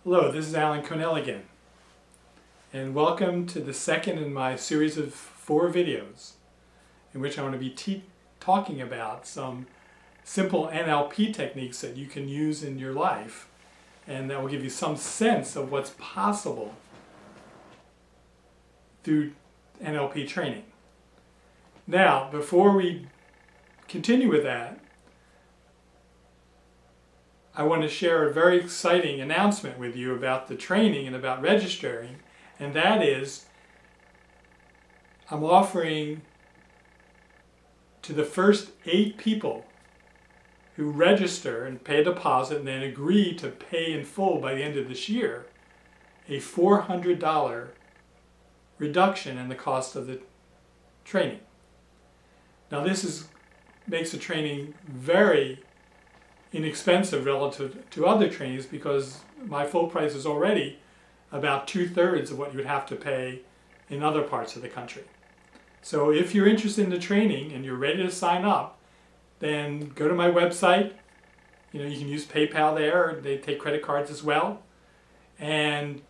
Hello, this is Alan Cornell again, and welcome to the second in my series of 4 videos in which I want to be talking about some simple NLP techniques that you can use in your life and that will give you some sense of what's possible through NLP training. Now, before we continue with that, I want to share a very exciting announcement with you about the training and about registering, and that is I'm offering to the first 8 people who register and pay a deposit and then agree to pay in full by the end of this year a $400 reduction in the cost of the training. Now this makes the training very inexpensive relative to other trainings because my full price is already about 2/3 of what you would have to pay in other parts of the country. So if you're interested in the training and you're ready to sign up, then go to my website. You can use PayPal there, they take credit cards as well, and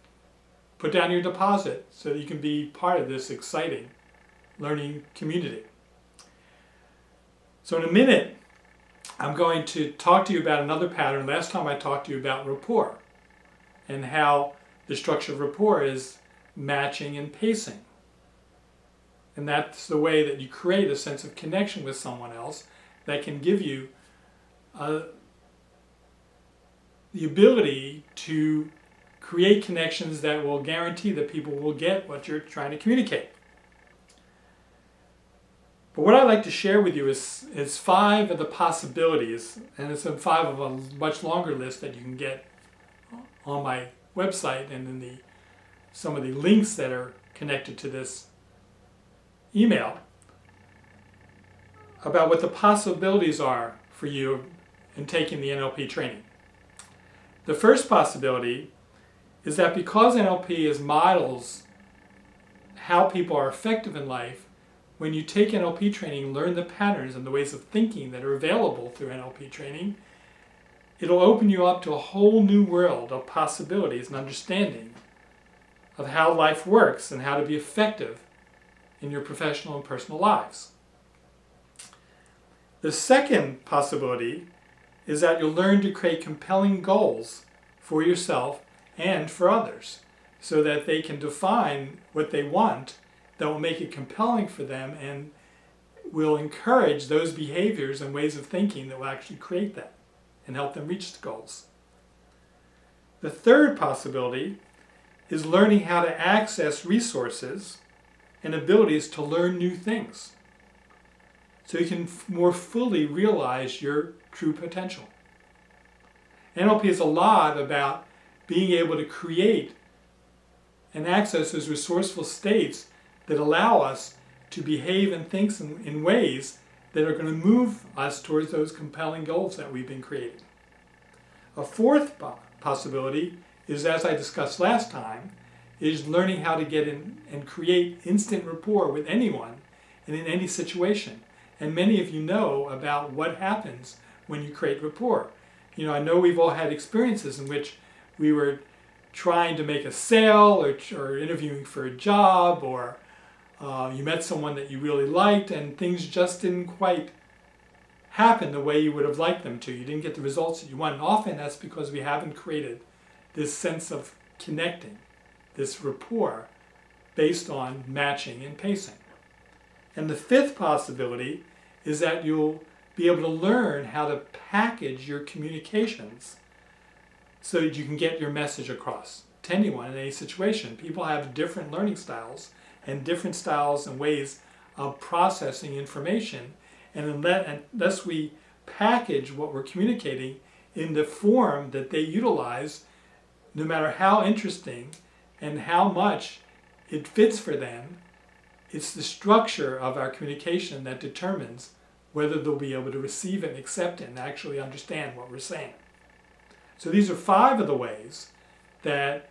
put down your deposit so that you can be part of this exciting learning community. So in a minute, I'm going to talk to you about another pattern. Last time I talked to you about rapport and how the structure of rapport is matching and pacing. And that's the way that you create a sense of connection with someone else that can give you the ability to create connections that will guarantee that people will get what you're trying to communicate. But what I'd like to share with you is 5 of the possibilities, and it's 5 of a much longer list that you can get on my website and in some of the links that are connected to this email about what the possibilities are for you in taking the NLP training. The first possibility is that because NLP models how people are effective in life, when you take NLP training, learn the patterns and the ways of thinking that are available through NLP training, it'll open you up to a whole new world of possibilities and understanding of how life works and how to be effective in your professional and personal lives. The second possibility is that you'll learn to create compelling goals for yourself and for others so that they can define what they want that will make it compelling for them and will encourage those behaviors and ways of thinking that will actually create that and help them reach the goals. The third possibility is learning how to access resources and abilities to learn new things so you can more fully realize your true potential. NLP is a lot about being able to create and access those resourceful states that allow us to behave and think in ways that are going to move us towards those compelling goals that we've been creating. A fourth possibility is, as I discussed last time, is learning how to get in and create instant rapport with anyone and in any situation. And many of you know about what happens when you create rapport. I know we've all had experiences in which we were trying to make a sale or interviewing for a job, or you met someone that you really liked and things just didn't quite happen the way you would have liked them to. You didn't get the results that you want. And often that's because we haven't created this sense of connecting, this rapport based on matching and pacing. And the fifth possibility is that you'll be able to learn how to package your communications so that you can get your message across to anyone in any situation. People have different learning styles and different styles and ways of processing information, and unless we package what we're communicating in the form that they utilize, no matter how interesting and how much it fits for them, it's the structure of our communication that determines whether they'll be able to receive it and accept it and actually understand what we're saying. So these are 5 of the ways that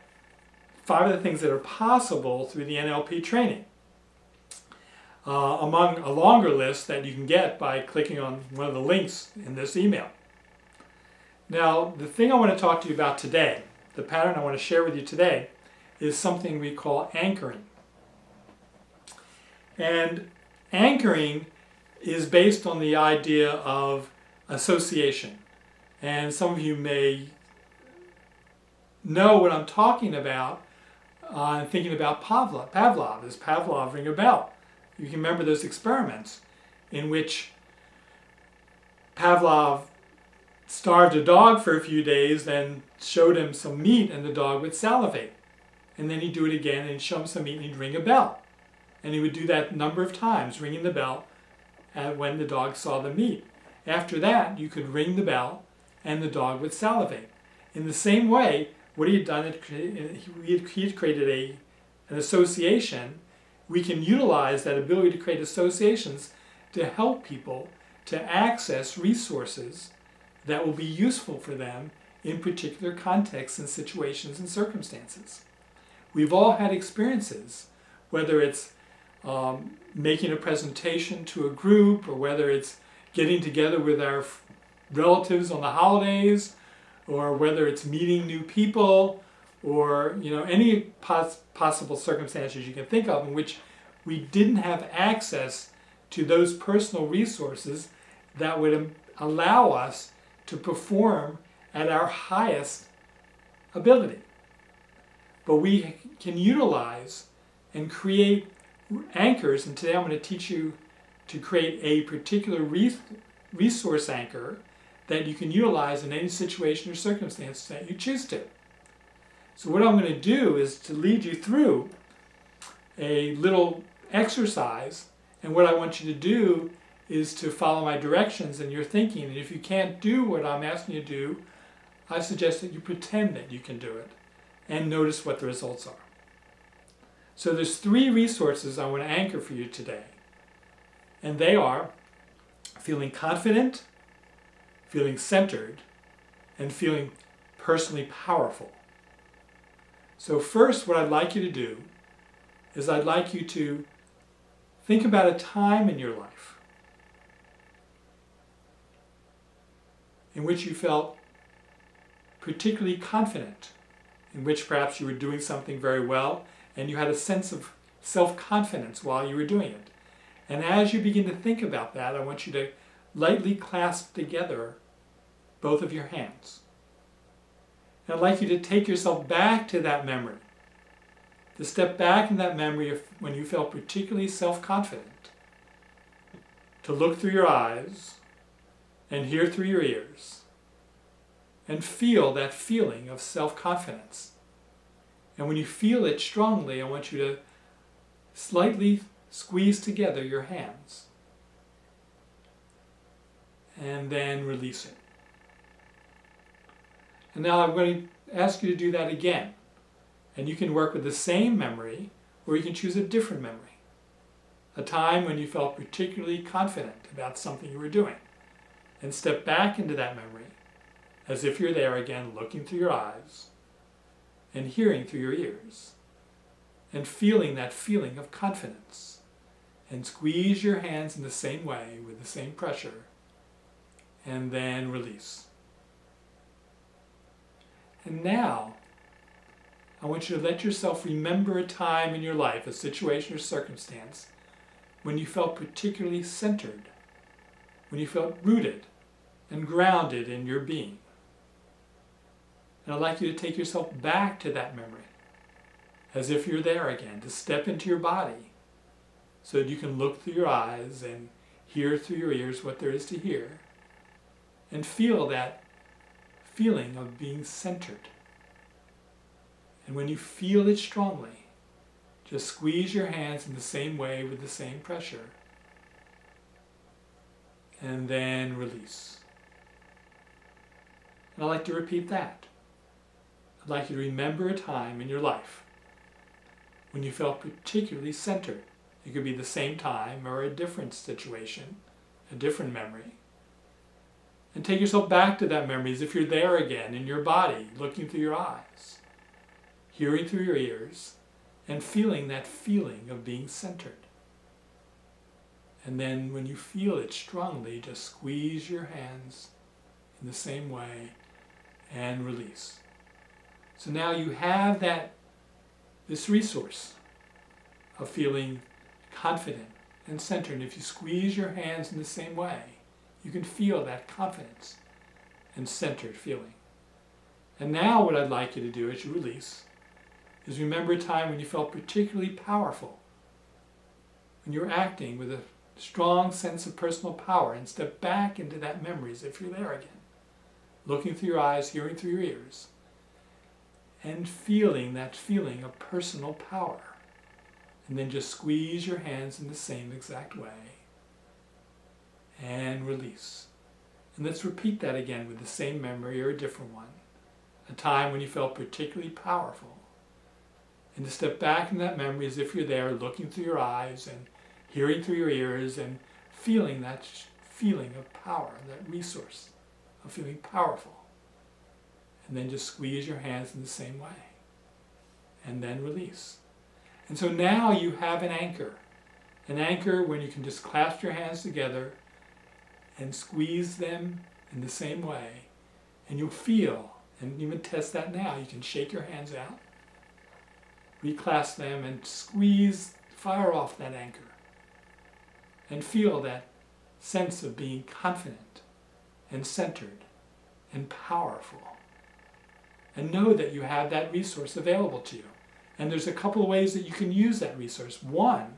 5 of the things that are possible through the NLP training, among a longer list that you can get by clicking on one of the links in this email. Now, the thing I want to talk to you about today the pattern I want to share with you today, is something we call anchoring. And anchoring is based on the idea of association. And some of you may know what I'm talking about thinking about Pavlov. Does Pavlov ring a bell? You can remember those experiments in which Pavlov starved a dog for a few days, then showed him some meat and the dog would salivate. And then he'd do it again and he'd show him some meat and he'd ring a bell. And he would do that a number of times, ringing the bell when the dog saw the meat. After that, you could ring the bell and the dog would salivate. In the same way, what he had done, he had created an association. We can utilize that ability to create associations to help people to access resources that will be useful for them in particular contexts and situations and circumstances. We've all had experiences, whether it's making a presentation to a group, or whether it's getting together with our relatives on the holidays, or whether it's meeting new people, or any possible circumstances you can think of in which we didn't have access to those personal resources that would allow us to perform at our highest ability. But we can utilize and create anchors, and today I'm going to teach you to create a particular resource anchor that you can utilize in any situation or circumstance that you choose to. So what I'm going to do is to lead you through a little exercise, and what I want you to do is to follow my directions in your thinking. And if you can't do what I'm asking you to do, I suggest that you pretend that you can do it and notice what the results are. So there's 3 resources I want to anchor for you today. And they are feeling confident, feeling centered, and feeling personally powerful. So first, what I'd like you to do is I'd like you to think about a time in your life in which you felt particularly confident, in which perhaps you were doing something very well and you had a sense of self-confidence while you were doing it. And as you begin to think about that, I want you to lightly clasp together both of your hands. And I'd like you to take yourself back to that memory, to step back in that memory of when you felt particularly self-confident, to look through your eyes and hear through your ears and feel that feeling of self-confidence. And when you feel it strongly, I want you to slightly squeeze together your hands and then release it. And now I'm going to ask you to do that again. And you can work with the same memory, or you can choose a different memory. A time when you felt particularly confident about something you were doing. And step back into that memory as if you're there again, looking through your eyes and hearing through your ears and feeling that feeling of confidence. And squeeze your hands in the same way with the same pressure and then release. And now, I want you to let yourself remember a time in your life, a situation or circumstance, when you felt particularly centered, when you felt rooted and grounded in your being. And I'd like you to take yourself back to that memory, as if you're there again, to step into your body, so that you can look through your eyes and hear through your ears what there is to hear, and feel that feeling of being centered. And when you feel it strongly, just squeeze your hands in the same way with the same pressure, and then release. And I'd like to repeat that. I'd like you to remember a time in your life when you felt particularly centered. It could be the same time or a different situation, a different memory. And take yourself back to that memory as if you're there again in your body, looking through your eyes, hearing through your ears, and feeling that feeling of being centered. And then when you feel it strongly, just squeeze your hands in the same way and release. So now you have this resource of feeling confident and centered. And if you squeeze your hands in the same way, you can feel that confidence and centered feeling. And now what I'd like you to do as you release is remember a time when you felt particularly powerful, when you were acting with a strong sense of personal power, and step back into that memory as if you're there again, looking through your eyes, hearing through your ears, and feeling that feeling of personal power. And then just squeeze your hands in the same exact way and release. And let's repeat that again with the same memory or a different one. A time when you felt particularly powerful. And to step back in that memory as if you're there, looking through your eyes and hearing through your ears and feeling that feeling of power, that resource of feeling powerful. And then just squeeze your hands in the same way. And then release. And so now you have an anchor. An anchor when you can just clasp your hands together and squeeze them in the same way. And you'll feel, and even test that now, you can shake your hands out, reclasp them, and squeeze, fire off that anchor. And feel that sense of being confident and centered and powerful. And know that you have that resource available to you. And there's a couple of ways that you can use that resource. One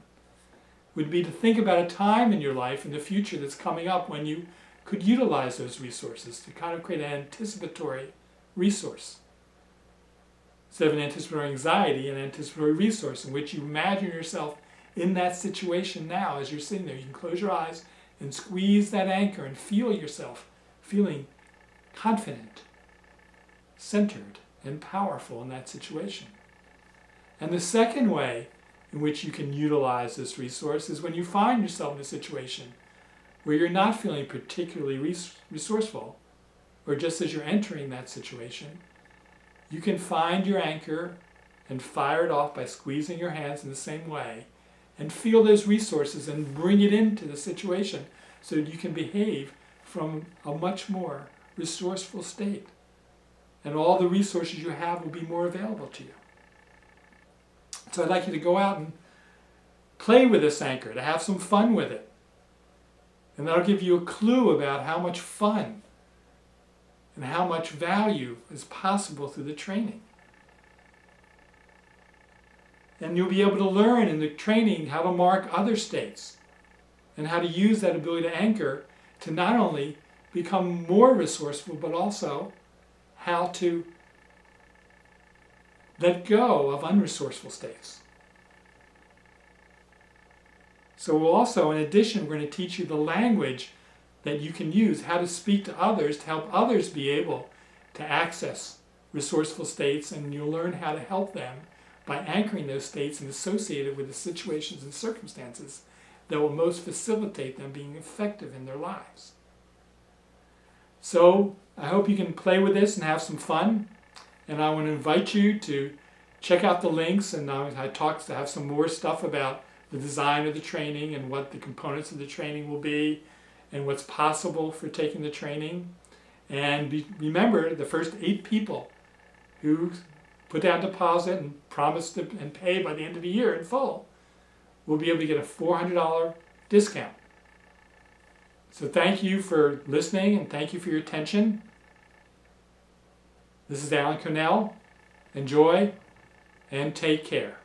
would be to think about a time in your life in the future that's coming up when you could utilize those resources to kind of create an anticipatory resource. Instead of an anticipatory anxiety, an anticipatory resource in which you imagine yourself in that situation now as you're sitting there. You can close your eyes and squeeze that anchor and feel yourself feeling confident, centered, and powerful in that situation. And the second way in which you can utilize this resource is when you find yourself in a situation where you're not feeling particularly resourceful, or just as you're entering that situation, you can find your anchor and fire it off by squeezing your hands in the same way and feel those resources and bring it into the situation so that you can behave from a much more resourceful state. And all the resources you have will be more available to you. So I'd like you to go out and play with this anchor, to have some fun with it. And that'll give you a clue about how much fun and how much value is possible through the training. And you'll be able to learn in the training how to mark other states and how to use that ability to anchor to not only become more resourceful, but also how to let go of unresourceful states. So we'll also, in addition, we're going to teach you the language that you can use, how to speak to others to help others be able to access resourceful states, and you'll learn how to help them by anchoring those states and associate it with the situations and circumstances that will most facilitate them being effective in their lives. So I hope you can play with this and have some fun. And I want to invite you to check out the links, and I have some more stuff about the design of the training and what the components of the training will be and what's possible for taking the training. And remember, the first 8 people who put down deposit and promise to and pay by the end of the year in full will be able to get a $400 discount. So thank you for listening, and thank you for your attention. This is Alan Connell. Enjoy and take care.